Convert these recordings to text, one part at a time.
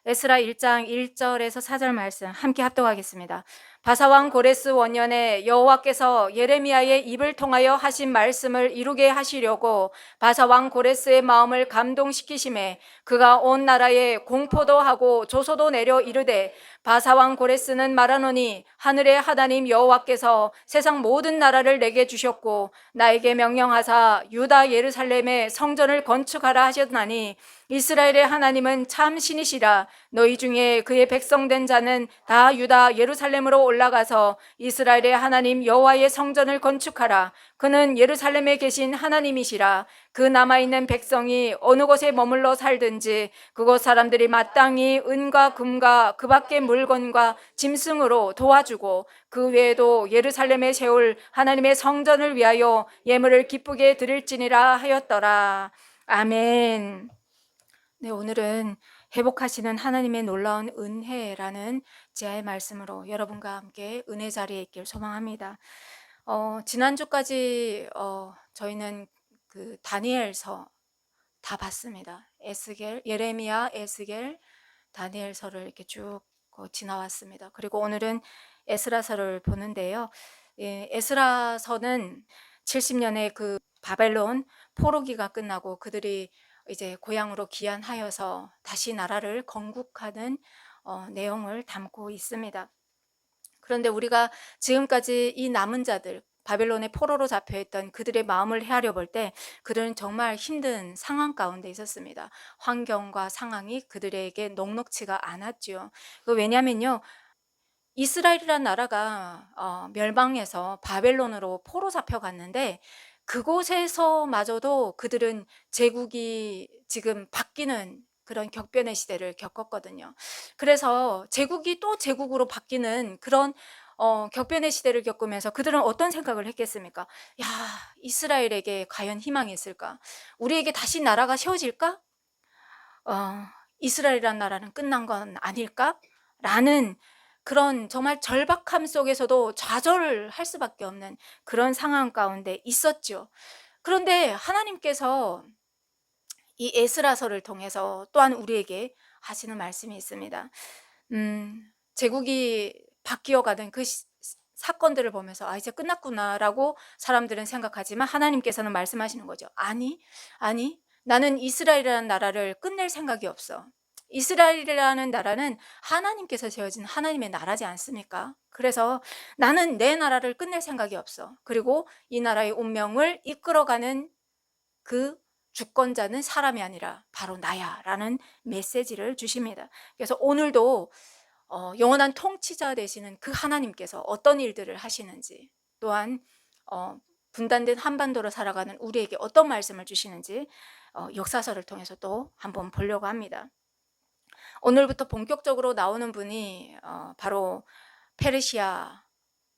에스라 1장 1절에서 4절 말씀 함께 합독하겠습니다. 바사왕 고레스 원년에 여호와께서 예레미야의 입을 통하여 하신 말씀을 이루게 하시려고 바사왕 고레스의 마음을 감동시키심에 그가 온 나라에 공포도 하고 조소도 내려 이르되 바사왕 고레스는 말하노니 하늘의 하나님 여호와께서 세상 모든 나라를 내게 주셨고 나에게 명령하사 유다 예루살렘에 성전을 건축하라 하셨나니 이스라엘의 하나님은 참 신이시라. 너희 중에 그의 백성된 자는 다 유다 예루살렘으로 올라가서 이스라엘의 하나님 여호와의 성전을 건축하라. 그는 예루살렘에 계신 하나님이시라. 그 남아있는 백성이 어느 곳에 머물러 살든지 그곳 사람들이 마땅히 은과 금과 그 밖의 물건과 짐승으로 도와주고 그 외에도 예루살렘에 세울 하나님의 성전을 위하여 예물을 기쁘게 드릴지니라 하였더라. 아멘. 네, 오늘은 회복하시는 하나님의 놀라운 은혜라는 지하의 말씀으로 여러분과 함께 은혜 자리에 있길 소망합니다. 지난주까지 저희는 그 다니엘서 다 봤습니다. 에스겔, 예레미야, 에스겔, 다니엘서를 이렇게 쭉 지나왔습니다. 그리고 오늘은 에스라서를 보는데요. 에스라서는 70년에 그 바벨론 포로기가 끝나고 그들이 이제 고향으로 귀환하여서 다시 나라를 건국하는 내용을 담고 있습니다. 그런데 우리가 지금까지 이 남은 자들, 바벨론의 포로로 잡혀있던 그들의 마음을 헤아려 볼 때 그들은 정말 힘든 상황 가운데 있었습니다. 환경과 상황이 그들에게 녹록지가 않았죠. 왜냐면요, 이스라엘이란 나라가 멸망해서 바벨론으로 포로 잡혀갔는데 그곳에서마저도 그들은 제국이 지금 바뀌는 그런 격변의 시대를 겪었거든요. 그래서 제국이 또 제국으로 바뀌는 그런 격변의 시대를 겪으면서 그들은 어떤 생각을 했겠습니까? 야, 이스라엘에게 과연 희망이 있을까? 우리에게 다시 나라가 세워질까? 이스라엘이란 나라는 끝난 건 아닐까? 라는 그런 정말 절박함 속에서도 좌절할 수밖에 없는 그런 상황 가운데 있었죠. 그런데 하나님께서 이 에스라서를 통해서 또한 우리에게 하시는 말씀이 있습니다. 제국이 바뀌어가던 그 사건들을 보면서 이제 끝났구나라고 사람들은 생각하지만 하나님께서는 말씀하시는 거죠. 아니, 나는 이스라엘이라는 나라를 끝낼 생각이 없어. 이스라엘이라는 나라는 하나님께서 세워진 하나님의 나라지 않습니까? 그래서 나는 내 나라를 끝낼 생각이 없어. 그리고 이 나라의 운명을 이끌어가는 그 주권자는 사람이 아니라 바로 나야 라는 메시지를 주십니다. 그래서 오늘도 영원한 통치자 되시는 그 하나님께서 어떤 일들을 하시는지, 또한 분단된 한반도로 살아가는 우리에게 어떤 말씀을 주시는지 역사서를 통해서 또 한번 보려고 합니다. 오늘부터 본격적으로 나오는 분이 바로 페르시아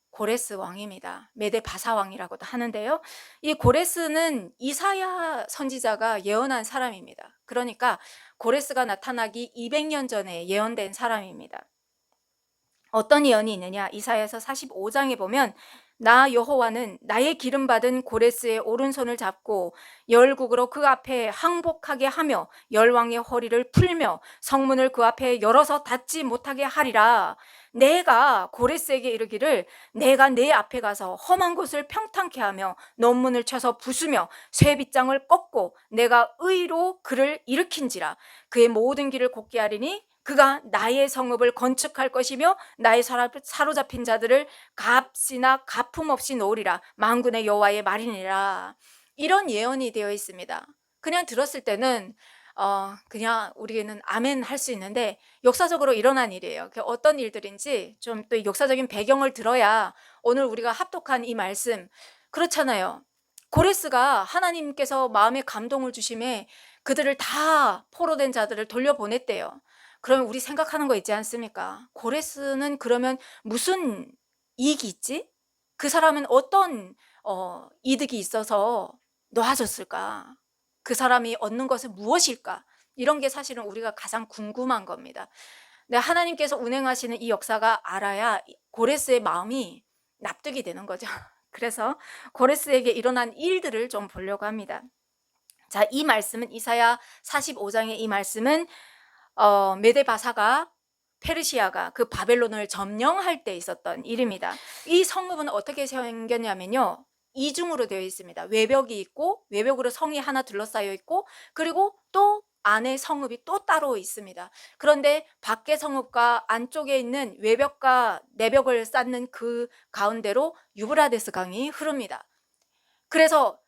고레스 왕입니다. 메데 바사 왕이라고도 하는데요. 이 고레스는 이사야 선지자가 예언한 사람입니다. 그러니까 고레스가 나타나기 200년 전에 예언된 사람입니다. 어떤 예언이 있느냐? 이사야서 45장에 보면 나 여호와는 나의 기름받은 고레스의 오른손을 잡고 열국으로 그 앞에 항복하게 하며 열왕의 허리를 풀며 성문을 그 앞에 열어서 닫지 못하게 하리라. 내가 고레스에게 이르기를 내가 내 앞에 가서 험한 곳을 평탄케 하며 논문을 쳐서 부수며 쇠빗장을 꺾고 내가 의로 그를 일으킨지라. 그의 모든 길을 곧게 하리니 그가 나의 성읍을 건축할 것이며 나의 사로잡힌 자들을 값이나 가품 없이 놓으리라. 만군의 여호와의 말이니라. 이런 예언이 되어 있습니다. 그냥 들었을 때는 그냥 우리는 아멘 할 수 있는데 역사적으로 일어난 일이에요. 어떤 일들인지 좀 또 역사적인 배경을 들어야 오늘 우리가 합독한 이 말씀, 그렇잖아요. 고레스가 하나님께서 마음에 감동을 주심에 그들을 다 포로된 자들을 돌려보냈대요. 그러면 우리 생각하는 거 있지 않습니까? 고레스는 그러면 무슨 이익이 있지? 그 사람은 어떤 이득이 있어서 놓아줬을까? 그 사람이 얻는 것은 무엇일까? 이런 게 사실은 우리가 가장 궁금한 겁니다. 근데 하나님께서 운행하시는 이 역사가 알아야 고레스의 마음이 납득이 되는 거죠. 그래서 고레스에게 일어난 일들을 좀 보려고 합니다. 자, 이 말씀은 이사야 45장의 이 말씀은 메데바사가 페르시아가 그 바벨론을 점령할 때 있었던 일입니다. 이 성읍은 어떻게 생겼냐면요, 이중으로 되어 있습니다. 외벽이 있고, 외벽으로 성이 하나 둘러싸여 있고, 그리고 또 안에 성읍이 또 따로 있습니다. 그런데 밖의 성읍과 안쪽에 있는 외벽과 내벽을 쌓는 그 가운데로 유브라데스 강이 흐릅니다. 그래서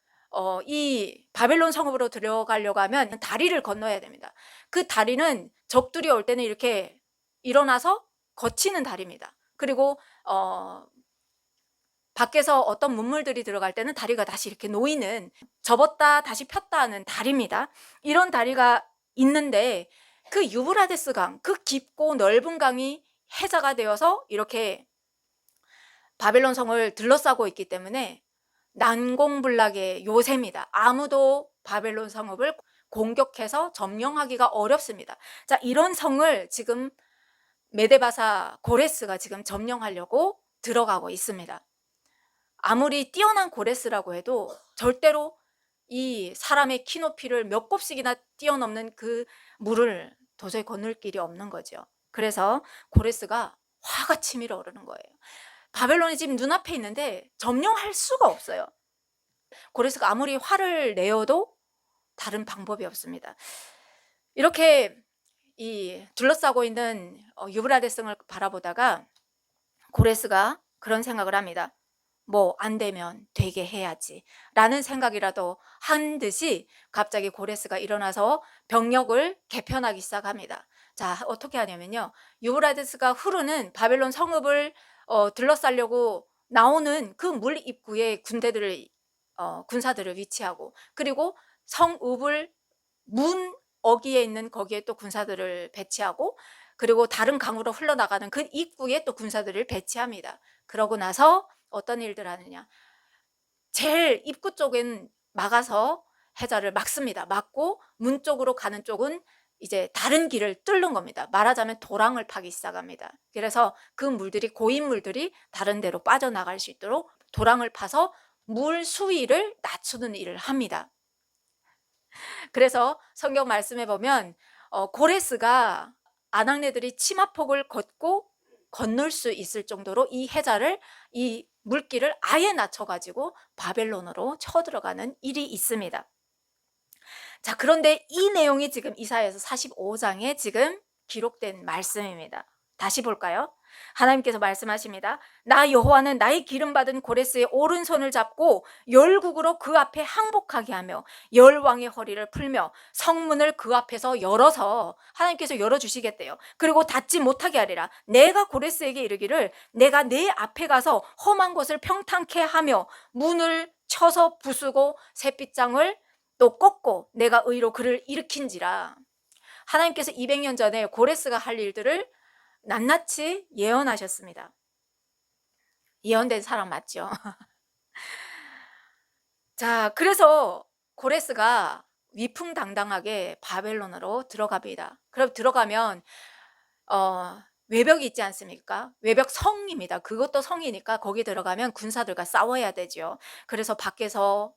이 바벨론 성읍으로 들어가려고 하면 다리를 건너야 됩니다. 그 다리는 적들이 올 때는 이렇게 일어나서 거치는 다리입니다. 그리고 밖에서 어떤 문물들이 들어갈 때는 다리가 다시 이렇게 놓이는, 접었다 다시 폈다 하는 다리입니다. 이런 다리가 있는데 그 유브라데스 강, 그 깊고 넓은 강이 해자가 되어서 이렇게 바벨론 성을 둘러싸고 있기 때문에 난공불락의 요새입니다. 아무도 바벨론 성읍을 공격해서 점령하기가 어렵습니다. 자, 이런 성을 지금 메데바사 고레스가 지금 점령하려고 들어가고 있습니다. 아무리 뛰어난 고레스라고 해도 절대로 이 사람의 키 높이를 몇 곱씩이나 뛰어넘는 그 물을 도저히 건널 길이 없는 거죠. 그래서 고레스가 화가 치밀어 오르는 거예요. 바벨론이 지금 눈앞에 있는데 점령할 수가 없어요. 고레스가 아무리 화를 내어도 다른 방법이 없습니다. 이렇게 이 둘러싸고 있는 유브라데스를 바라보다가 고레스가 그런 생각을 합니다. 뭐 안 되면 되게 해야지 라는 생각이라도 한 듯이 갑자기 고레스가 일어나서 병력을 개편하기 시작합니다. 자, 어떻게 하냐면요, 유브라데스가 흐르는 바벨론 성읍을 둘러싸려고 나오는 그 물 입구에 군사들을 위치하고, 그리고 성읍을 문 어귀에 있는 거기에 또 군사들을 배치하고, 그리고 다른 강으로 흘러나가는 그 입구에 또 군사들을 배치합니다. 그러고 나서 어떤 일들 하느냐, 제일 입구 쪽은 막아서 해자를 막습니다. 막고 문 쪽으로 가는 쪽은 이제 다른 길을 뚫는 겁니다. 말하자면 도랑을 파기 시작합니다. 그래서 그 물들이, 고인물들이 다른 데로 빠져나갈 수 있도록 도랑을 파서 물 수위를 낮추는 일을 합니다. 그래서 성경 말씀에 보면 고레스가 아낙네들이 치마폭을 걷고 건널 수 있을 정도로 이 해자를, 이 물길을 아예 낮춰가지고 바벨론으로 쳐들어가는 일이 있습니다. 자, 그런데 이 내용이 지금 이사야서 45장에 지금 기록된 말씀입니다. 다시 볼까요? 하나님께서 말씀하십니다. 나 여호와는 나의 기름받은 고레스의 오른손을 잡고 열국으로 그 앞에 항복하게 하며 열왕의 허리를 풀며 성문을 그 앞에서 열어서, 하나님께서 열어주시겠대요. 그리고 닫지 못하게 하리라. 내가 고레스에게 이르기를 내가 내 앞에 가서 험한 곳을 평탄케 하며 문을 쳐서 부수고 셋빗장을 또 꺾고 내가 의로 그를 일으킨지라. 하나님께서 200년 전에 고레스가 할 일들을 낱낱이 예언하셨습니다. 예언된 사람 맞죠? 자, 그래서 고레스가 위풍당당하게 바벨론으로 들어갑니다. 그럼 들어가면 외벽이 있지 않습니까? 외벽 성입니다. 그것도 성이니까 거기 들어가면 군사들과 싸워야 되죠. 그래서 밖에서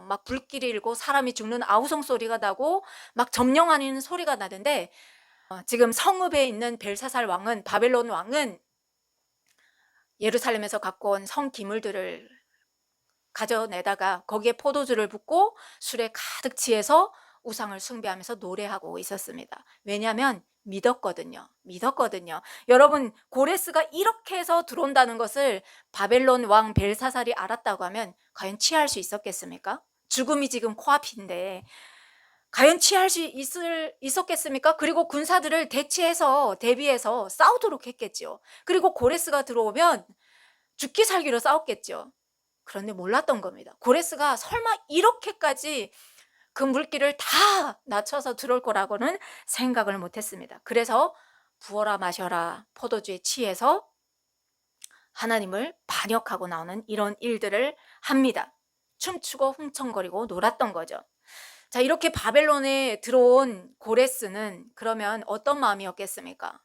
막 불길이 일고 사람이 죽는 아우성 소리가 나고 막 점령하는 소리가 나는데, 지금 성읍에 있는 벨사살 왕은, 바벨론 왕은 예루살렘에서 갖고 온 성 기물들을 가져내다가 거기에 포도주를 붓고 술에 가득 취해서 우상을 숭배하면서 노래하고 있었습니다. 왜냐하면 믿었거든요. 여러분, 고레스가 이렇게 해서 들어온다는 것을 바벨론 왕 벨사살이 알았다고 하면 과연 취할 수 있었겠습니까? 죽음이 지금 코앞인데 과연 취할 수 있었겠습니까? 그리고 군사들을 대비해서 싸우도록 했겠죠. 그리고 고레스가 들어오면 죽기 살기로 싸웠겠죠. 그런데 몰랐던 겁니다. 고레스가 설마 이렇게까지 그 물길을 다 낮춰서 들어올 거라고는 생각을 못했습니다. 그래서 부어라 마셔라 포도주에 취해서 하나님을 반역하고 나오는 이런 일들을 합니다. 춤추고 흥청거리고 놀았던 거죠. 자, 이렇게 바벨론에 들어온 고레스는 그러면 어떤 마음이었겠습니까?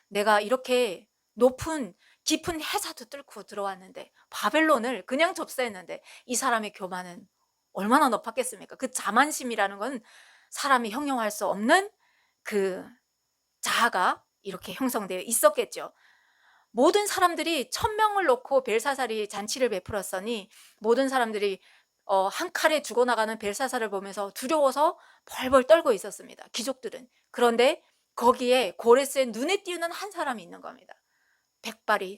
내가 이렇게 높은 깊은 해사도 뚫고 들어왔는데, 바벨론을 그냥 접수했는데 이 사람의 교만은 얼마나 높았겠습니까? 그 자만심이라는 건 사람이 형용할 수 없는 그 자아가 이렇게 형성되어 있었겠죠. 모든 사람들이 1,000명을 놓고 벨사살이 잔치를 베풀었으니 모든 사람들이 한 칼에 죽어나가는 벨사살을 보면서 두려워서 벌벌 떨고 있었습니다, 귀족들은. 그런데 거기에 고레스의 눈에 띄우는 한 사람이 있는 겁니다.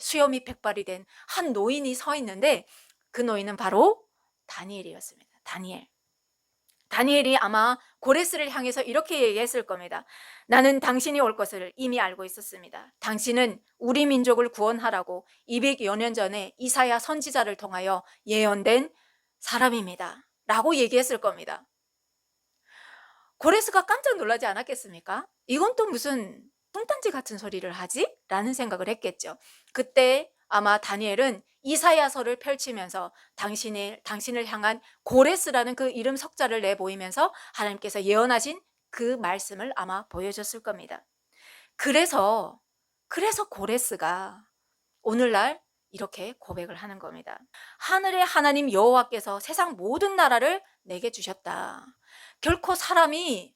수염이 백발이 된 한 노인이 서 있는데 그 노인은 바로 다니엘이었습니다. 다니엘이 아마 고레스를 향해서 이렇게 얘기했을 겁니다. 나는 당신이 올 것을 이미 알고 있었습니다. 당신은 우리 민족을 구원하라고 200여 년 전에 이사야 선지자를 통하여 예언된 사람입니다 라고 얘기했을 겁니다. 고레스가 깜짝 놀라지 않았겠습니까? 이건 또 무슨 뚱딴지 같은 소리를 하지? 라는 생각을 했겠죠. 그때 아마 다니엘은 이사야서를 펼치면서 당신을 향한 고레스라는 그 이름 석자를 내보이면서 하나님께서 예언하신 그 말씀을 아마 보여줬을 겁니다. 그래서 고레스가 오늘날 이렇게 고백을 하는 겁니다. 하늘의 하나님 여호와께서 세상 모든 나라를 내게 주셨다. 결코 사람이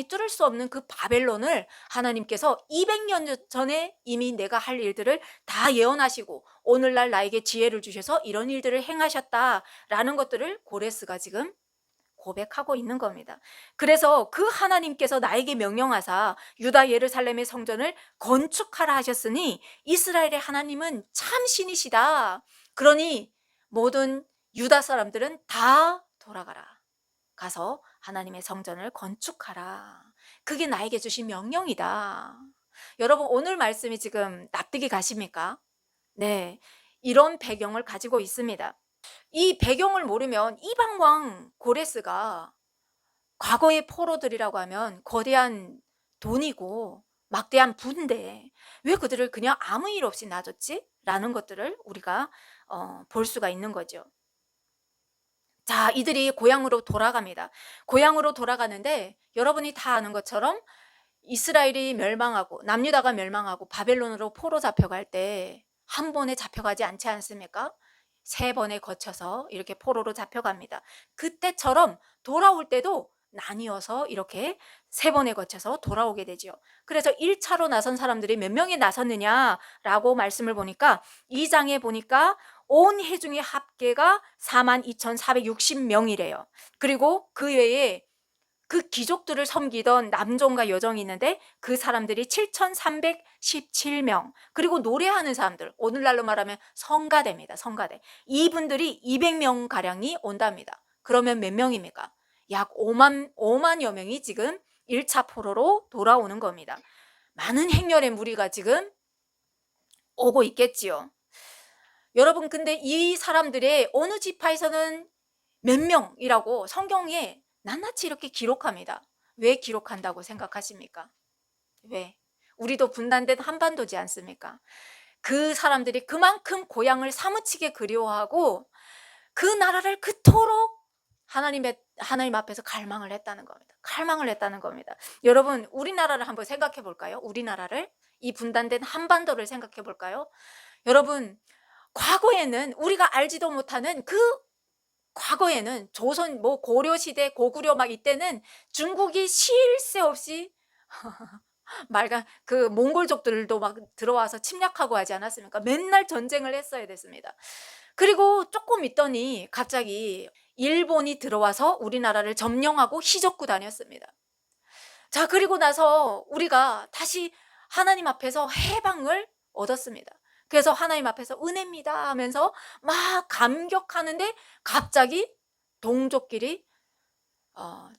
뚫을 수 없는 그 바벨론을 하나님께서 200년 전에 이미 내가 할 일들을 다 예언하시고 오늘날 나에게 지혜를 주셔서 이런 일들을 행하셨다라는 것들을 고레스가 지금 고백하고 있는 겁니다. 그래서 그 하나님께서 나에게 명령하사 유다 예루살렘의 성전을 건축하라 하셨으니 이스라엘의 하나님은 참 신이시다. 그러니 모든 유다 사람들은 다 돌아가라. 가서 하나님의 성전을 건축하라. 그게 나에게 주신 명령이다. 여러분, 오늘 말씀이 지금 납득이 가십니까? 네, 이런 배경을 가지고 있습니다. 이 배경을 모르면 이방왕 고레스가 과거의 포로들이라고 하면 거대한 돈이고 막대한 부인데 왜 그들을 그냥 아무 일 없이 놔줬지? 라는 것들을 우리가 볼 수가 있는 거죠. 자, 이들이 고향으로 돌아갑니다. 고향으로 돌아가는데 여러분이 다 아는 것처럼 이스라엘이 멸망하고 남유다가 멸망하고 바벨론으로 포로 잡혀갈 때 한 번에 잡혀가지 않지 않습니까? 3번에 거쳐서 이렇게 포로로 잡혀갑니다. 그때처럼 돌아올 때도 나뉘어서 이렇게 3번에 거쳐서 돌아오게 되죠. 그래서 1차로 나선 사람들이 몇 명이 나섰느냐라고 말씀을 보니까 2장에 보니까 온 회중의 합계가 42,460명이래요. 그리고 그 외에 그 귀족들을 섬기던 남종과 여종이 있는데 그 사람들이 7,317명. 그리고 노래하는 사람들, 오늘날로 말하면 성가대입니다. 성가대. 이분들이 200명가량이 온답니다. 그러면 몇 명입니까? 약 5만여 명이 지금 1차 포로로 돌아오는 겁니다. 많은 행렬의 무리가 지금 오고 있겠지요. 여러분, 근데 이 사람들의 어느 지파에서는 몇 명이라고 성경에 낱낱이 이렇게 기록합니다. 왜 기록한다고 생각하십니까? 왜? 우리도 분단된 한반도지 않습니까? 그 사람들이 그만큼 고향을 사무치게 그리워하고 그 나라를 그토록 하나님 앞에서 갈망을 했다는 겁니다. 갈망을 했다는 겁니다. 여러분, 우리나라를 한번 생각해 볼까요? 우리나라를, 이 분단된 한반도를 생각해 볼까요? 여러분, 과거에는 우리가 알지도 못하는 과거에는 조선 고려 시대 고구려 막 이때는 중국이 쉴 새 없이 그 몽골족들도 막 들어와서 침략하고 하지 않았습니까? 맨날 전쟁을 했어야 됐습니다. 그리고 조금 있더니 갑자기 일본이 들어와서 우리나라를 점령하고 휘젓고 다녔습니다. 자, 그리고 나서 우리가 다시 하나님 앞에서 해방을 얻었습니다. 그래서 하나님 앞에서 은혜입니다 하면서 막 감격하는데 갑자기 동족끼리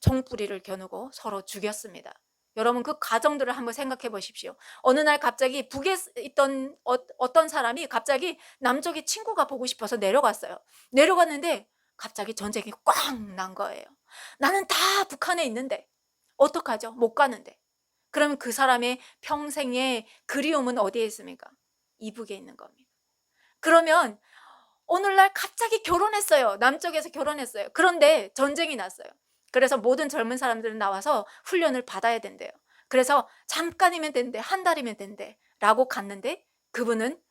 총뿌리를 겨누고 서로 죽였습니다. 여러분, 그 과정들을 한번 생각해 보십시오. 어느 날 갑자기 북에 있던 어떤 사람이 갑자기 남쪽의 친구가 보고 싶어서 내려갔어요. 내려갔는데 갑자기 전쟁이 꽝 난 거예요. 나는 다 북한에 있는데 어떡하죠? 못 가는데. 그러면 그 사람의 평생의 그리움은 어디에 있습니까? 이북에 있는 겁니다. 그러면 오늘날 갑자기 결혼했어요. 남쪽에서 결혼했어요. 그런데 전쟁이 났어요. 그래서 모든 젊은 사람들은 나와서 훈련을 받아야 된대요. 그래서 잠깐이면 된대, 한 달이면 된대 라고 갔는데 그분은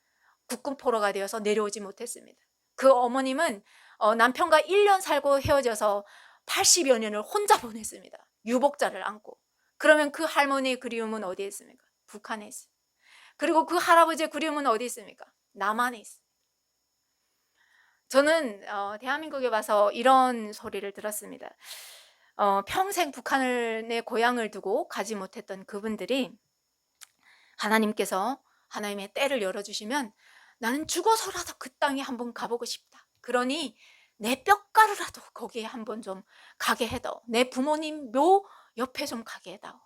국군 포로가 되어서 내려오지 못했습니다. 그 어머님은 남편과 1년 살고 헤어져서 80여 년을 혼자 보냈습니다. 유복자를 안고. 그러면 그 할머니의 그리움은 어디에 있습니까? 북한에 있어요. 그리고 그 할아버지의 그리움은 어디 있습니까? 남한에 있어요. 저는 대한민국에 와서 이런 소리를 들었습니다. 평생 북한의 고향을 두고 가지 못했던 그분들이 하나님께서 하나님의 때를 열어주시면 나는 죽어서라도 그 땅에 한번 가보고 싶다. 그러니 내 뼈가루라도 거기에 한번 좀 가게 해다오. 내 부모님 묘 옆에 좀 가게 해다오.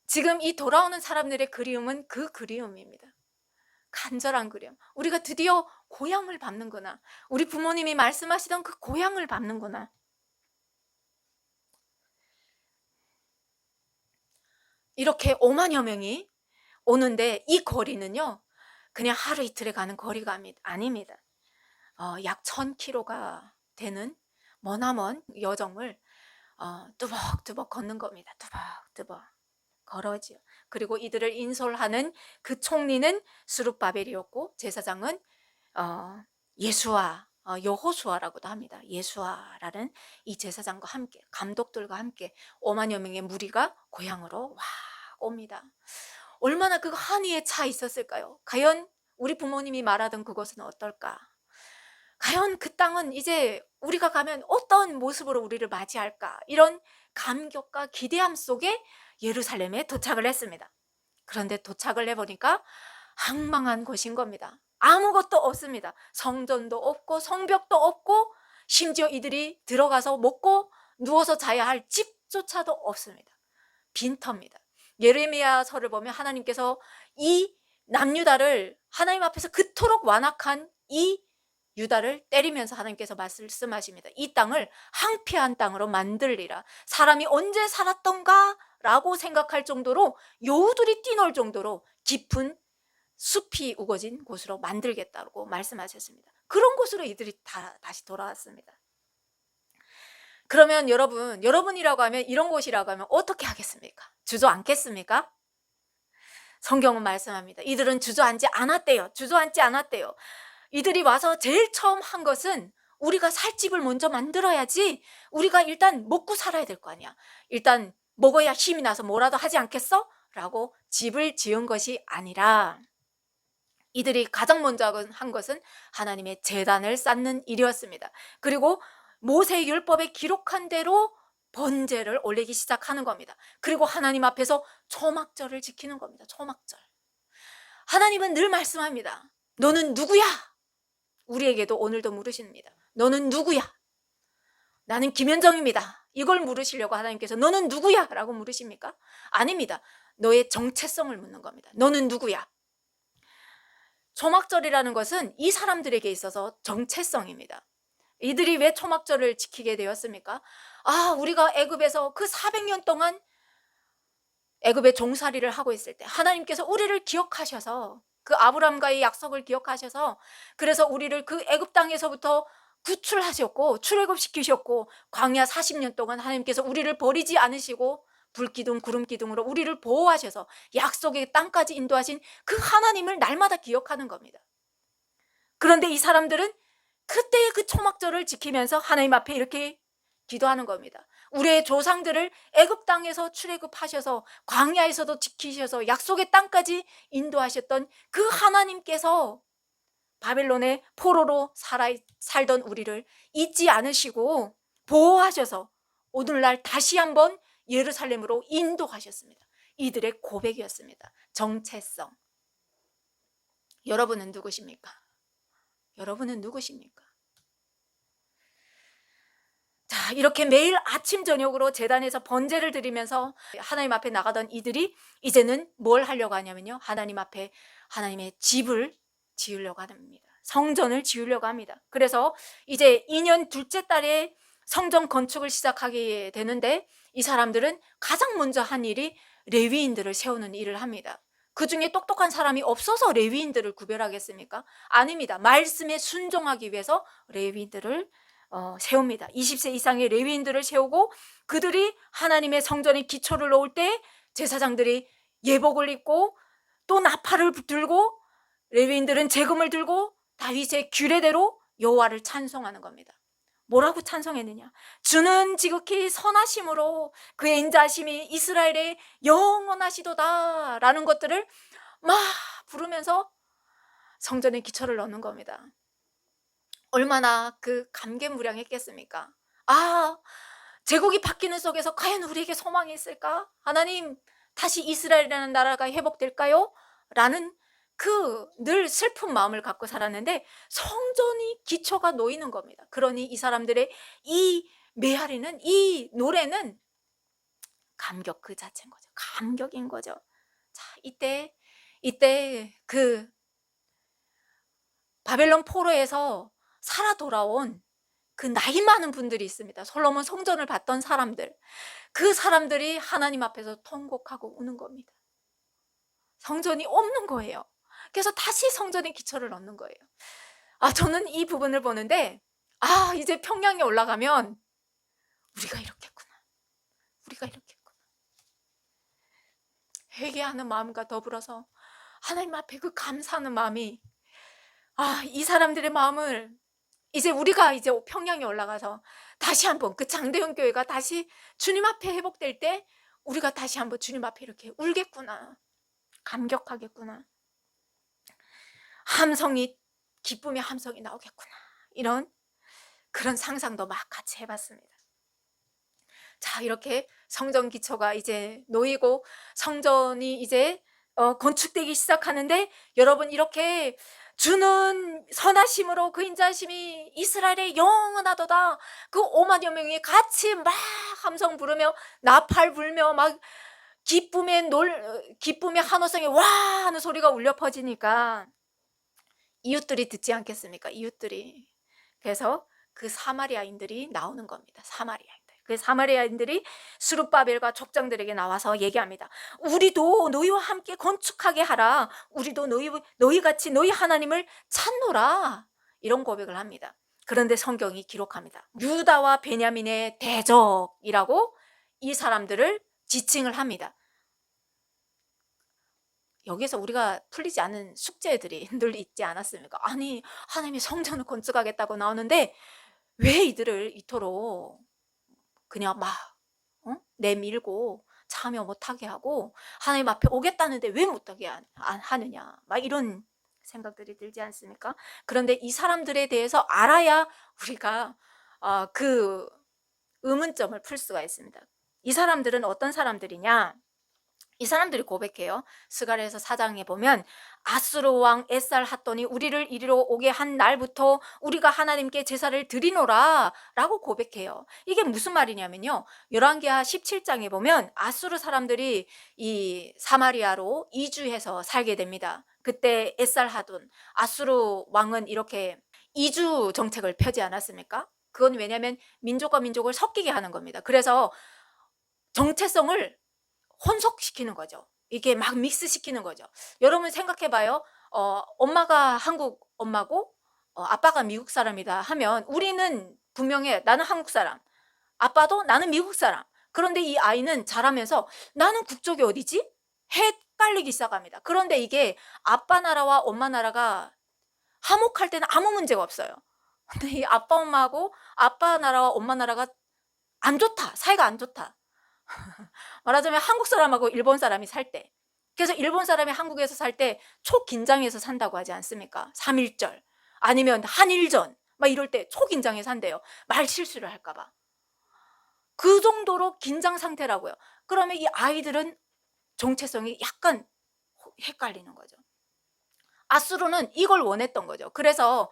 지금 이 돌아오는 사람들의 그리움은 그 그리움입니다. 간절한 그리움. 우리가 드디어 고향을 밟는구나. 우리 부모님이 말씀하시던 그 고향을 밟는구나. 이렇게 5만여 명이 오는데 이 거리는요, 그냥 하루 이틀에 가는 거리가 아닙니다. 약 1000km가 되는 머나먼 여정을 뚜벅뚜벅 걷는 겁니다. 뚜벅뚜벅 걸어지요. 그리고 이들을 인솔하는 그 총리는 스룹바벨이었고 제사장은 예수아, 여호수아라고도 합니다. 예수아라는 이 제사장과 함께, 감독들과 함께 5만여 명의 무리가 고향으로 와 옵니다. 얼마나 그 한이에 차 있었을까요? 과연 우리 부모님이 말하던 그곳은 어떨까? 과연 그 땅은 이제 우리가 가면 어떤 모습으로 우리를 맞이할까? 이런 감격과 기대함 속에 예루살렘에 도착을 했습니다. 그런데 도착을 해보니까 황망한 곳인 겁니다. 아무것도 없습니다. 성전도 없고 성벽도 없고 심지어 이들이 들어가서 먹고 누워서 자야 할 집조차도 없습니다. 빈터입니다. 예레미야서를 보면 하나님께서 이 남유다를 하나님 앞에서 그토록 완악한 이 유다를 때리면서 하나님께서 말씀하십니다. 이 땅을 황폐한 땅으로 만들리라. 사람이 언제 살았던가 라고 생각할 정도로 여우들이 뛰놀 정도로 깊은 숲이 우거진 곳으로 만들겠다고 말씀하셨습니다. 그런 곳으로 이들이 다시 돌아왔습니다. 그러면 여러분이라고 하면 이런 곳이라고 하면 어떻게 하겠습니까? 주저앉겠습니까? 성경은 말씀합니다. 이들은 주저앉지 않았대요. 주저앉지 않았대요. 이들이 와서 제일 처음 한 것은 우리가 살 집을 먼저 만들어야지. 우리가 일단 먹고 살아야 될 거 아니야. 일단 먹어야 힘이 나서 뭐라도 하지 않겠어? 라고 집을 지은 것이 아니라 이들이 가장 먼저 한 것은 하나님의 제단을 쌓는 일이었습니다. 그리고 모세 율법에 기록한 대로 번제를 올리기 시작하는 겁니다. 그리고 하나님 앞에서 초막절을 지키는 겁니다. 초막절. 하나님은 늘 말씀합니다. 너는 누구야? 우리에게도 오늘도 물으십니다. 너는 누구야? 나는 김현정입니다. 이걸 물으시려고 하나님께서 너는 누구야? 라고 물으십니까? 아닙니다. 너의 정체성을 묻는 겁니다. 너는 누구야? 초막절이라는 것은 이 사람들에게 있어서 정체성입니다. 이들이 왜 초막절을 지키게 되었습니까? 우리가 애굽에서 그 400년 동안 애굽의 종살이를 하고 있을 때 하나님께서 우리를 기억하셔서 그 아브람과의 약속을 기억하셔서 그래서 우리를 그 애굽 땅에서부터 구출하셨고 출애굽시키셨고 광야 40년 동안 하나님께서 우리를 버리지 않으시고 불기둥 구름기둥으로 우리를 보호하셔서 약속의 땅까지 인도하신 그 하나님을 날마다 기억하는 겁니다. 그런데 이 사람들은 그때의 그 초막절을 지키면서 하나님 앞에 이렇게 기도하는 겁니다. 우리의 조상들을 애굽 땅에서 출애굽하셔서 광야에서도 지키셔서 약속의 땅까지 인도하셨던 그 하나님께서 바벨론의 포로로 살던 우리를 잊지 않으시고 보호하셔서 오늘날 다시 한번 예루살렘으로 인도하셨습니다. 이들의 고백이었습니다. 정체성. 여러분은 누구십니까? 여러분은 누구십니까? 자, 이렇게 매일 아침 저녁으로 제단에서 번제를 드리면서 하나님 앞에 나가던 이들이 이제는 뭘 하려고 하냐면요, 하나님 앞에 하나님의 집을 지으려고 합니다. 성전을 지으려고 합니다. 그래서 이제 2년 둘째 달에 성전 건축을 시작하게 되는데 이 사람들은 가장 먼저 한 일이 레위인들을 세우는 일을 합니다. 그 중에 똑똑한 사람이 없어서 레위인들을 구별하겠습니까? 아닙니다. 말씀에 순종하기 위해서 레위인들을 세웁니다. 20세 이상의 레위인들을 세우고 그들이 하나님의 성전의 기초를 놓을 때 제사장들이 예복을 입고 또 나팔을 들고 레위인들은 재금을 들고 다윗의 규례대로 여호와를 찬송하는 겁니다. 뭐라고 찬송했느냐? 주는 지극히 선하심으로 그의 인자하심이 이스라엘의 영원하시도다 라는 것들을 막 부르면서 성전에 기초를 넣는 겁니다. 얼마나 그 감개무량했겠습니까? 아, 제국이 바뀌는 속에서 과연 우리에게 소망이 있을까? 하나님, 다시 이스라엘이라는 나라가 회복될까요? 라는 그 늘 슬픈 마음을 갖고 살았는데 성전이 기초가 놓이는 겁니다. 그러니 이 사람들의 이 메아리는, 이 노래는 감격 그 자체인 거죠. 감격인 거죠. 자, 이때 그 바벨론 포로에서 살아 돌아온 그 나이 많은 분들이 있습니다. 솔로몬 성전을 봤던 사람들. 그 사람들이 하나님 앞에서 통곡하고 우는 겁니다. 성전이 없는 거예요. 그래서 다시 성전에 기초를 넣는 거예요. 저는 이 부분을 보는데 이제 평양에 올라가면 우리가 이렇겠구나. 우리가 이렇겠구나. 회개하는 마음과 더불어서 하나님 앞에 그 감사하는 마음이 이 사람들의 마음을 이제 우리가 이제 평양에 올라가서 다시 한번 그 장대현 교회가 다시 주님 앞에 회복될 때 우리가 다시 한번 주님 앞에 이렇게 울겠구나. 감격하겠구나. 기쁨의 함성이 나오겠구나. 이런 그런 상상도 막 같이 해봤습니다. 자, 이렇게 성전 기초가 이제 놓이고 성전이 이제 건축되기 시작하는데 여러분, 이렇게 주는 선하심으로 그 인자하심이 이스라엘의 영원하도다. 그 5만여 명이 같이 막 함성 부르며 나팔 불며 막 기쁨의 환호성이 와 하는 소리가 울려 퍼지니까 이웃들이 듣지 않겠습니까? 이웃들이. 그래서 그 사마리아인들이 나오는 겁니다. 그 사마리아인들이 스룹바벨과 족장들에게 나와서 얘기합니다. 우리도 너희와 함께 건축하게 하라. 우리도 너희같이 너희 하나님을 찾노라. 이런 고백을 합니다. 그런데 성경이 기록합니다. 유다와 베냐민의 대적이라고 이 사람들을 지칭을 합니다. 여기서 우리가 풀리지 않은 숙제들이 늘 있지 않았습니까? 아니, 하나님이 성전을 건축하겠다고 나오는데 왜 이들을 이토록 그냥 막 내밀고 참여 못하게 하고 하나님 앞에 오겠다는데 왜 못하게 하느냐, 막 이런 생각들이 들지 않습니까? 그런데 이 사람들에 대해서 알아야 우리가 그 의문점을 풀 수가 있습니다. 이 사람들은 어떤 사람들이냐? 이 사람들이 고백해요. 스가랴서 4장에 보면 아수르 왕 에살핫돈이 우리를 이리로 오게 한 날부터 우리가 하나님께 제사를 드리노라 라고 고백해요. 이게 무슨 말이냐면요, 열왕기하 17장에 보면 아수르 사람들이 이 사마리아로 이주해서 살게 됩니다. 그때 에살핫돈 아수르 왕은 이렇게 이주 정책을 펴지 않았습니까? 그건 왜냐하면 민족과 민족을 섞이게 하는 겁니다. 그래서 정체성을 혼속시키는 거죠. 이게 막 믹스시키는 거죠. 여러분 생각해봐요. 엄마가 한국 엄마고 아빠가 미국 사람이다 하면 우리는 분명해. 나는 한국 사람, 아빠도 나는 미국 사람. 그런데 이 아이는 자라면서 나는 국적이 어디지? 헷갈리기 시작합니다. 그런데 이게 아빠 나라와 엄마 나라가 화목할 때는 아무 문제가 없어요. 근데 이 아빠 엄마하고 아빠 나라와 엄마 나라가 안 좋다, 사이가 안 좋다. 말하자면 한국 사람하고 일본 사람이 살 때, 그래서 일본 사람이 한국에서 살 때 초긴장해서 산다고 하지 않습니까? 3.1절 아니면 한일전 막 이럴 때 초긴장해서 산대요. 말 실수를 할까 봐. 그 정도로 긴장 상태라고요. 그러면 이 아이들은 정체성이 약간 헷갈리는 거죠. 아수르는 이걸 원했던 거죠. 그래서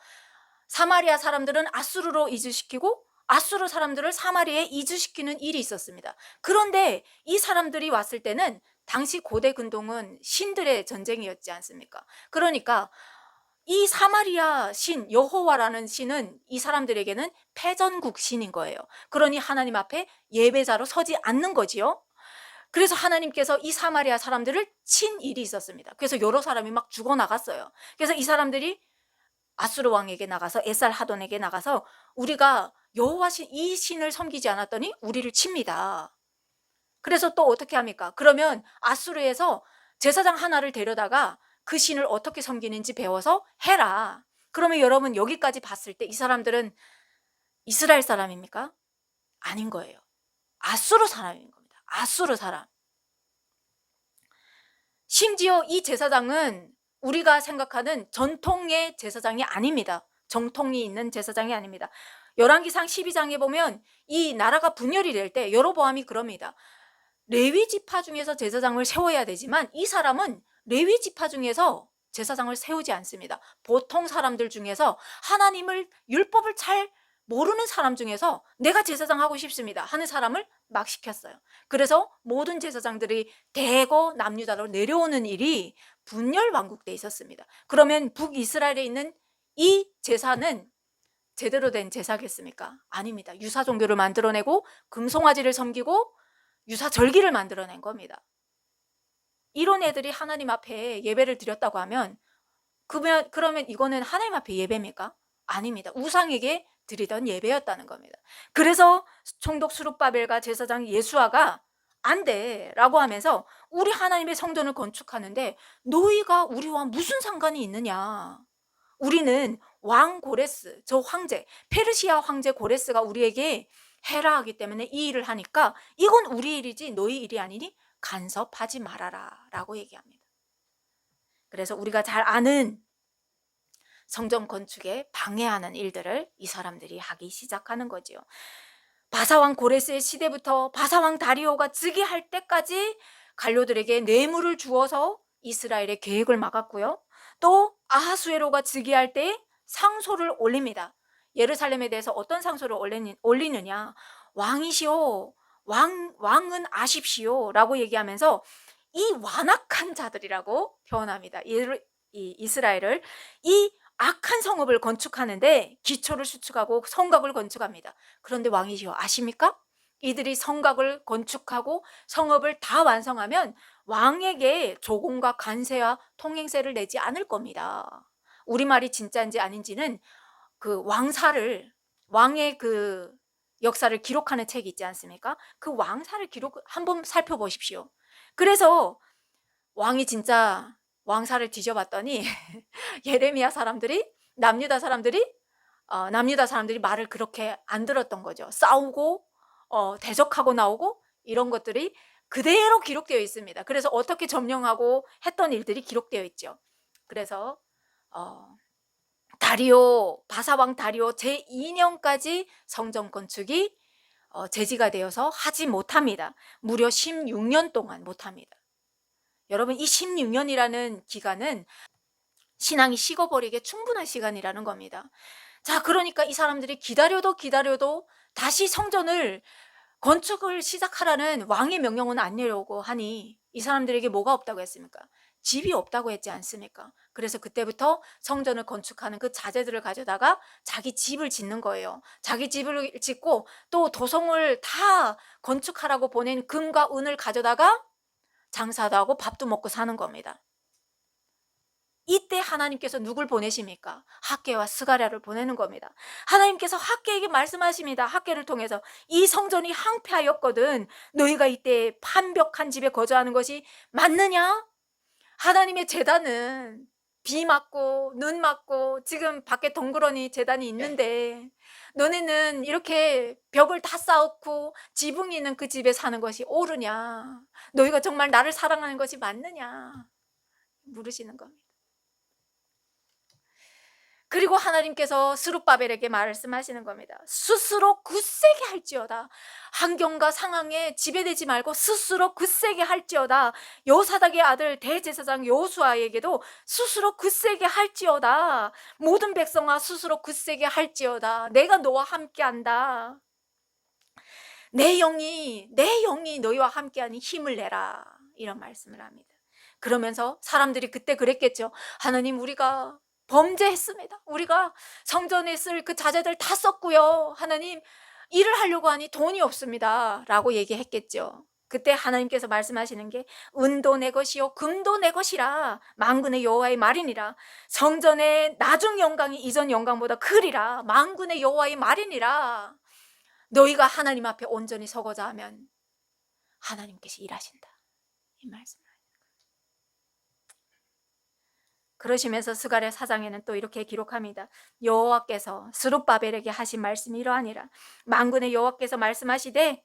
사마리아 사람들은 아수르로 이주시키고 아수르 사람들을 사마리아에 이주시키는 일이 있었습니다. 그런데 이 사람들이 왔을 때는 당시 고대 근동은 신들의 전쟁이었지 않습니까? 그러니까 이 사마리아 신 여호와라는 신은 이 사람들에게는 패전국 신인 거예요. 그러니 하나님 앞에 예배자로 서지 않는 거지요. 그래서 하나님께서 이 사마리아 사람들을 친 일이 있었습니다. 그래서 여러 사람이 막 죽어나갔어요. 그래서 이 사람들이 아수르 왕에게 나가서 에살하돈에게 나가서 우리가 여호와 신 이 신을 섬기지 않았더니 우리를 칩니다. 그래서 또 어떻게 합니까? 그러면 아수르에서 제사장 하나를 데려다가 그 신을 어떻게 섬기는지 배워서 해라. 그러면 여러분 여기까지 봤을 때 이 사람들은 이스라엘 사람입니까? 아닌 거예요. 아수르 사람인 겁니다. 아수르 사람. 심지어 이 제사장은 우리가 생각하는 전통의 제사장이 아닙니다. 정통이 있는 제사장이 아닙니다. 열왕기상 12장에 보면 이 나라가 분열이 될 때 여로보암이 그럽니다. 레위 지파 중에서 제사장을 세워야 되지만 이 사람은 레위 지파 중에서 제사장을 세우지 않습니다. 보통 사람들 중에서 하나님을 율법을 잘 모르는 사람 중에서 내가 제사장 하고 싶습니다 하는 사람을 막 시켰어요. 그래서 모든 제사장들이 대거 남유다로 내려오는 일이 분열 왕국 때 있었습니다. 그러면 북이스라엘에 있는 이 제사는 제대로 된 제사겠습니까? 아닙니다. 유사 종교를 만들어내고 금송아지를 섬기고 유사 절기를 만들어낸 겁니다. 이런 애들이 하나님 앞에 예배를 드렸다고 하면 그러면 이거는 하나님 앞에 예배입니까? 아닙니다. 우상에게 드리던 예배였다는 겁니다. 그래서 총독 수룹바벨과 제사장 예수아가 안 돼라고 하면서 우리 하나님의 성전을 건축하는데 너희가 우리와 무슨 상관이 있느냐. 우리는 왕 고레스, 저 황제, 페르시아 황제 고레스가 우리에게 해라 하기 때문에 이 일을 하니까 이건 우리 일이지 너희 일이 아니니 간섭하지 말아라 라고 얘기합니다. 그래서 우리가 잘 아는 성전 건축에 방해하는 일들을 이 사람들이 하기 시작하는 거지요. 바사왕 고레스의 시대부터 바사왕 다리오가 즉위할 때까지 관료들에게 뇌물을 주어서 이스라엘의 계획을 막았고요. 또 아하수에로가 즉위할 때 상소를 올립니다. 예루살렘에 대해서 어떤 상소를 올리느냐. 왕이시오, 왕은 아십시오 라고 얘기하면서 이 완악한 자들이라고 표현합니다. 이 이스라엘을 이 악한 성읍을 건축하는데 기초를 수축하고 성곽을 건축합니다. 그런데 왕이시여 아십니까? 이들이 성곽을 건축하고 성읍을 다 완성하면 왕에게 조공과 관세와 통행세를 내지 않을 겁니다. 우리말이 진짜인지 아닌지는 그 왕의 그 역사를 기록하는 책이 있지 않습니까? 그 왕사를 한번 살펴보십시오. 그래서 왕이 진짜 왕사를 뒤져봤더니 예레미야 사람들이 남유다 사람들이 말을 그렇게 안 들었던 거죠. 싸우고 대적하고 나오고 이런 것들이 그대로 기록되어 있습니다. 그래서 어떻게 점령하고 했던 일들이 기록되어 있죠. 그래서 바사왕 다리오 제2년까지 성전 건축이 제지가 되어서 하지 못합니다. 무려 16년 동안 못합니다. 여러분 이 16년이라는 기간은 신앙이 식어버리게 충분한 시간이라는 겁니다. 자, 그러니까 이 사람들이 기다려도 다시 성전을 건축을 시작하라는 왕의 명령은 안 내려오고 하니 이 사람들에게 뭐가 없다고 했습니까? 집이 없다고 했지 않습니까? 그래서 그때부터 성전을 건축하는 그 자재들을 가져다가 자기 집을 짓는 거예요. 자기 집을 짓고 또 도성을 다 건축하라고 보낸 금과 은을 가져다가 장사도 하고 밥도 먹고 사는 겁니다. 이때 하나님께서 누굴 보내십니까? 학개와 스가랴를 보내는 겁니다. 하나님께서 학개에게 말씀하십니다. 학개를 통해서 이 성전이 항폐하였거든 너희가 이때 판벽한 집에 거주하는 것이 맞느냐? 하나님의 제단은 비 맞고 눈 맞고 지금 밖에 덩그러니 제단이 있는데 너네는 이렇게 벽을 다 쌓고 지붕이 있는 그 집에 사는 것이 옳으냐? 너희가 정말 나를 사랑하는 것이 맞느냐? 물으시는 겁니다. 그리고 하나님께서 스룹바벨에게 말씀하시는 겁니다. 스스로 굳세게 할지어다. 환경과 상황에 지배되지 말고 스스로 굳세게 할지어다. 여호사닥의 아들 대제사장 여호수아에게도 스스로 굳세게 할지어다. 모든 백성아 스스로 굳세게 할지어다. 내가 너와 함께한다. 내 영이 너희와 함께하니 힘을 내라. 이런 말씀을 합니다. 그러면서 사람들이 그때 그랬겠죠. 하나님 우리가 범죄했습니다. 우리가 성전에 쓸 그 자재들 다 썼고요. 하나님 일을 하려고 하니 돈이 없습니다 라고 얘기했겠죠. 그때 하나님께서 말씀하시는 게 은도 내 것이요 금도 내 것이라 만군의 여호와의 말이니라. 성전의 나중 영광이 이전 영광보다 크리라. 만군의 여호와의 말이니라. 너희가 하나님 앞에 온전히 서고자 하면 하나님께서 일하신다. 이 말씀. 그러시면서 스가랴 4장에는 또 이렇게 기록합니다. 여호와께서 스룹바벨에게 하신 말씀이 이러하니라. 만군의 여호와께서 말씀하시되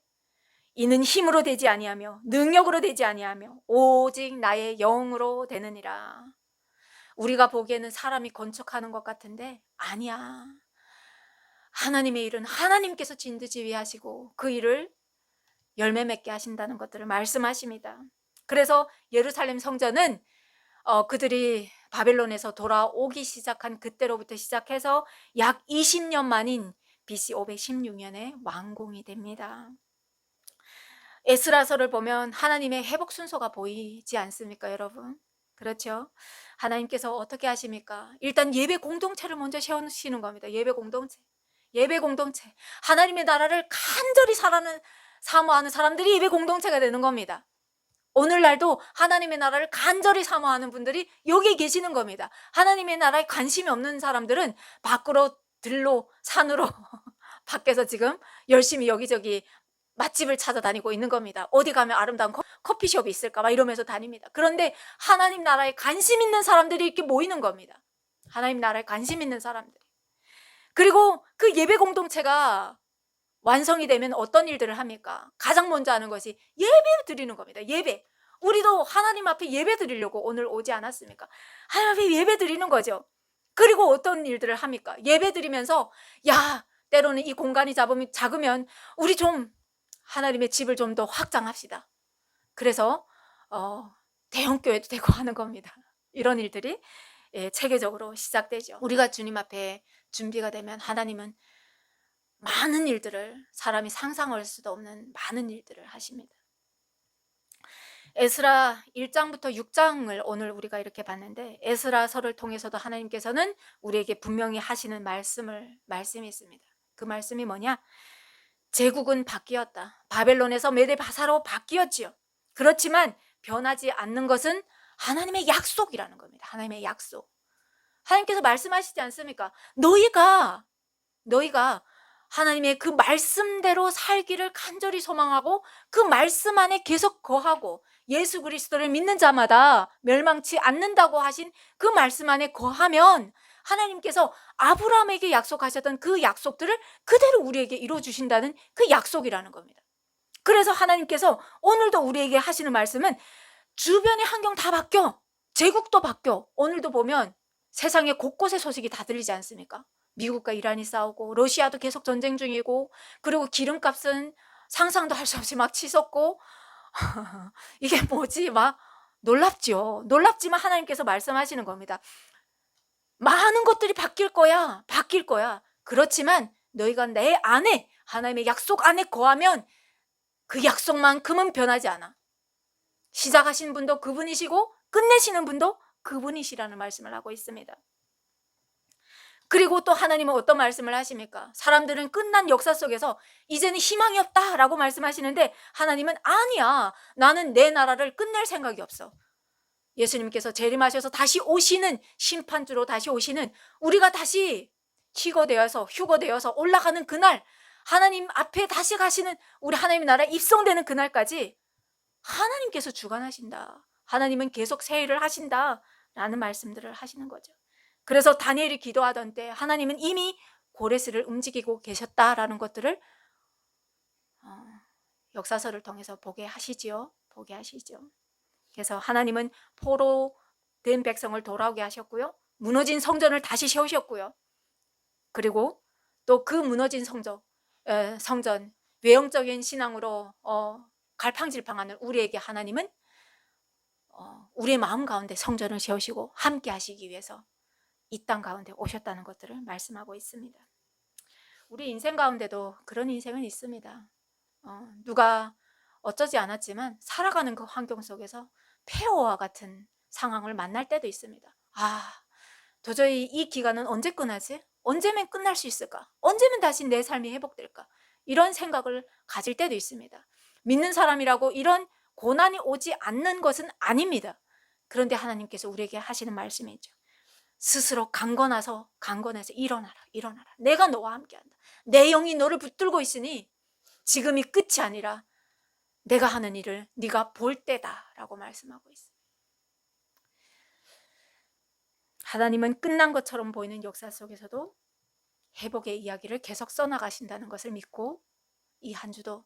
이는 힘으로 되지 아니하며 능력으로 되지 아니하며 오직 나의 영으로 되느니라. 우리가 보기에는 사람이 건축하는 것 같은데 아니야. 하나님의 일은 하나님께서 진두지휘하시고 그 일을 열매 맺게 하신다는 것들을 말씀하십니다. 그래서 예루살렘 성전은 그들이 바벨론에서 돌아오기 시작한 그때로부터 시작해서 약 20년 만인 BC 516년에 완공이 됩니다. 에스라서를 보면 하나님의 회복 순서가 보이지 않습니까, 여러분? 그렇죠? 하나님께서 어떻게 하십니까? 일단 예배 공동체를 먼저 세우시는 겁니다. 예배 공동체. 예배 공동체. 하나님의 나라를 간절히 사모하는 사람들이 예배 공동체가 되는 겁니다. 오늘날도 하나님의 나라를 간절히 사모하는 분들이 여기 계시는 겁니다. 하나님의 나라에 관심이 없는 사람들은 밖으로 들로 산으로 밖에서 지금 열심히 여기저기 맛집을 찾아다니고 있는 겁니다. 어디 가면 아름다운 커피숍이 있을까 막 이러면서 다닙니다. 그런데 하나님 나라에 관심 있는 사람들이 이렇게 모이는 겁니다. 하나님 나라에 관심 있는 사람들. 그리고 그 예배 공동체가 완성이 되면 어떤 일들을 합니까? 가장 먼저 하는 것이 예배 드리는 겁니다. 예배. 우리도 하나님 앞에 예배 드리려고 오늘 오지 않았습니까? 하나님 앞에 예배 드리는 거죠. 그리고 어떤 일들을 합니까? 예배 드리면서 야, 때로는 이 공간이 작으면 우리 좀 하나님의 집을 좀 더 확장합시다. 그래서 대형교회도 되고 하는 겁니다. 이런 일들이 체계적으로 시작되죠. 우리가 주님 앞에 준비가 되면 하나님은 많은 일들을, 사람이 상상할 수도 없는 많은 일들을 하십니다. 에스라 1장부터 6장을 오늘 우리가 이렇게 봤는데, 에스라서를 통해서도 하나님께서는 우리에게 분명히 하시는 말씀이 있습니다. 그 말씀이 뭐냐? 제국은 바뀌었다. 바벨론에서 메데바사로 바뀌었지요. 그렇지만 변하지 않는 것은 하나님의 약속이라는 겁니다. 하나님의 약속. 하나님께서 말씀하시지 않습니까? 너희가 하나님의 그 말씀대로 살기를 간절히 소망하고 그 말씀 안에 계속 거하고 예수 그리스도를 믿는 자마다 멸망치 않는다고 하신 그 말씀 안에 거하면 하나님께서 아브라함에게 약속하셨던 그 약속들을 그대로 우리에게 이루어주신다는 그 약속이라는 겁니다. 그래서 하나님께서 오늘도 우리에게 하시는 말씀은 주변의 환경 다 바뀌어. 제국도 바뀌어. 오늘도 보면 세상에 곳곳에 소식이 다 들리지 않습니까? 미국과 이란이 싸우고 러시아도 계속 전쟁 중이고, 그리고 기름값은 상상도 할 수 없이 막 치솟고 이게 뭐지? 막 놀랍죠. 놀랍지만 하나님께서 말씀하시는 겁니다. 많은 것들이 바뀔 거야. 그렇지만 너희가 내 안에, 하나님의 약속 안에 거하면 그 약속만큼은 변하지 않아. 시작하신 분도 그분이시고 끝내시는 분도 그분이시라는 말씀을 하고 있습니다. 그리고 또 하나님은 어떤 말씀을 하십니까? 사람들은 끝난 역사 속에서 이제는 희망이 없다라고 말씀하시는데, 하나님은 아니야. 나는 내 나라를 끝낼 생각이 없어. 예수님께서 재림하셔서 다시 오시는, 심판주로 다시 오시는, 우리가 다시 휴거되어서 올라가는 그날, 하나님 앞에 다시 가시는, 우리 하나님의 나라에 입성되는 그날까지 하나님께서 주관하신다. 하나님은 계속 새 일을 하신다 라는 말씀들을 하시는 거죠. 그래서 다니엘이 기도하던 때 하나님은 이미 고레스를 움직이고 계셨다라는 것들을 역사서를 통해서 보게 하시죠. 그래서 하나님은 포로된 백성을 돌아오게 하셨고요. 무너진 성전을 다시 세우셨고요. 그리고 또 그 무너진 성전, 외형적인 신앙으로 갈팡질팡하는 우리에게 하나님은 우리의 마음 가운데 성전을 세우시고 함께 하시기 위해서 이 땅 가운데 오셨다는 것들을 말씀하고 있습니다. 우리 인생 가운데도 그런 인생은 있습니다. 누가 어쩌지 않았지만 살아가는 그 환경 속에서 폐허와 같은 상황을 만날 때도 있습니다. 도저히 이 기간은 언제 끝나지? 언제면 끝날 수 있을까? 언제면 다시 내 삶이 회복될까? 이런 생각을 가질 때도 있습니다. 믿는 사람이라고 이런 고난이 오지 않는 것은 아닙니다. 그런데 하나님께서 우리에게 하시는 말씀이 있죠. 스스로 강건해서 일어나라. 내가 너와 함께한다. 내 영이 너를 붙들고 있으니 지금이 끝이 아니라 내가 하는 일을 네가 볼 때다라고 말씀하고 있습니다. 하나님은 끝난 것처럼 보이는 역사 속에서도 회복의 이야기를 계속 써나가신다는 것을 믿고 이 한 주도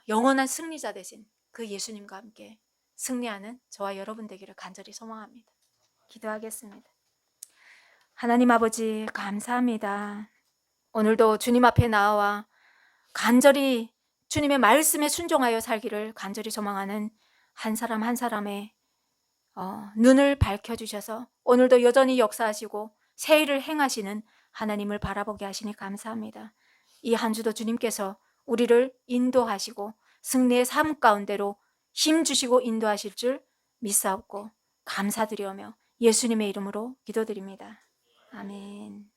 영원한 승리자 되신 그 예수님과 함께 승리하는 저와 여러분 되기를 간절히 소망합니다. 기도하겠습니다. 하나님 아버지 감사합니다. 오늘도 주님 앞에 나와 간절히 주님의 말씀에 순종하여 살기를 간절히 소망하는 한 사람 한 사람의 눈을 밝혀주셔서 오늘도 여전히 역사하시고 새 일을 행하시는 하나님을 바라보게 하시니 감사합니다. 이 한 주도 주님께서 우리를 인도하시고 승리의 삶 가운데로 힘 주시고 인도하실 줄 믿사옵고 감사드리오며 예수님의 이름으로 기도드립니다. 아멘.